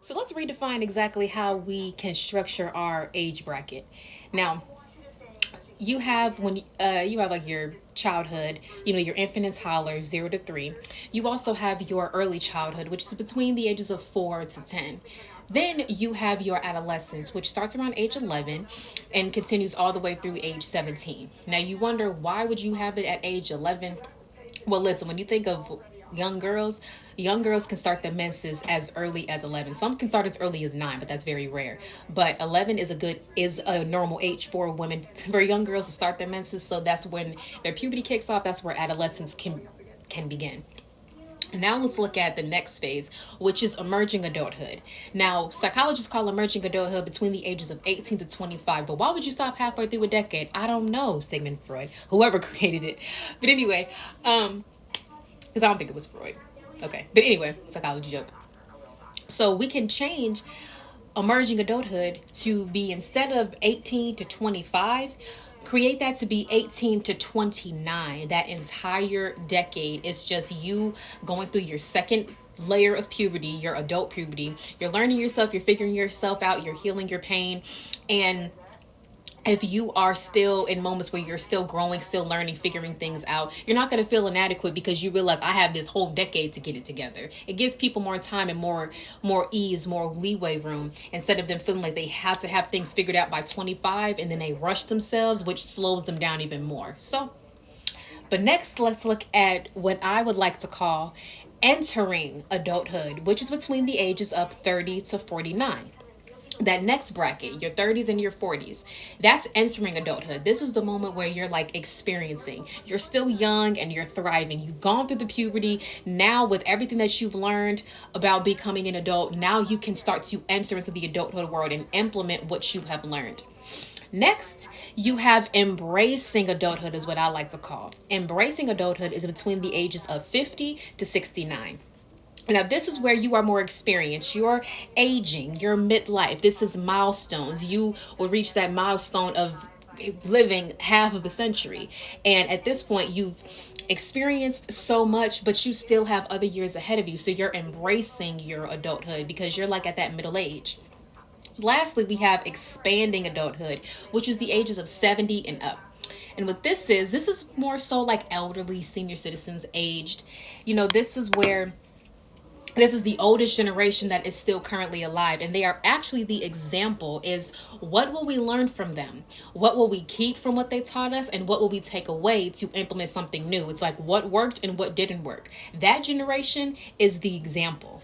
So let's redefine exactly how we can structure our age bracket. Now, you have when you have like your childhood, your infant and toddler 0 to 3. You also have your early childhood, which is between the ages of 4 to 10. Then you have your adolescence, which starts around age 11 and continues all the way through age 17. Now you wonder, why would you have it at age 11? Well, listen, when you think of young girls, young girls can start their menses as early as 11. Some can start as early as 9, but that's very rare. But 11 is a normal age for women, for young girls to start their menses. So that's when their puberty kicks off. That's where adolescence can begin. Now let's look at the next phase, which is emerging adulthood. Now, psychologists call emerging adulthood between the ages of 18 to 25. But why would you stop halfway through a decade? I don't know, Sigmund Freud, whoever created it. But anyway, because I don't think it was Freud. Okay, but anyway, psychology joke. So we can change emerging adulthood to be, instead of 18 to 25, create that to be 18 to 29. That entire decade is just you going through your second layer of puberty, your adult puberty. You're learning yourself, you're figuring yourself out, you're healing your pain. And if you are still in moments where you're still growing, still learning, figuring things out, you're not going to feel inadequate because you realize, I have this whole decade to get it together. It gives people more time and more ease, more leeway room, instead of them feeling like they have to have things figured out by 25 and then they rush themselves, which slows them down even more. So, but next, let's look at what I would like to call entering adulthood, which is between the ages of 30 to 49. That next bracket, your 30s and your 40s, that's entering adulthood. This is the moment where you're like experiencing, you're still young and you're thriving. You've gone through the puberty. Now, with everything that you've learned about becoming an adult, now you can start to enter into the adulthood world and implement what you have learned. Next, you have embracing adulthood, is what I like to call. Embracing adulthood is between the ages of 50 to 69. Now, this is where you are more experienced. You're aging, you're midlife. This is milestones. You will reach that milestone of living half of a century. And at this point, you've experienced so much, but you still have other years ahead of you. So you're embracing your adulthood because you're like at that middle age. Lastly, we have expanding adulthood, which is the ages of 70 and up. And what this is more so like elderly, senior citizens aged. This is the oldest generation that is still currently alive, and they are actually the example. Is what will we learn from them? What will we keep from what they taught us, and what will we take away to implement something new? It's like what worked and what didn't work. That generation is the example.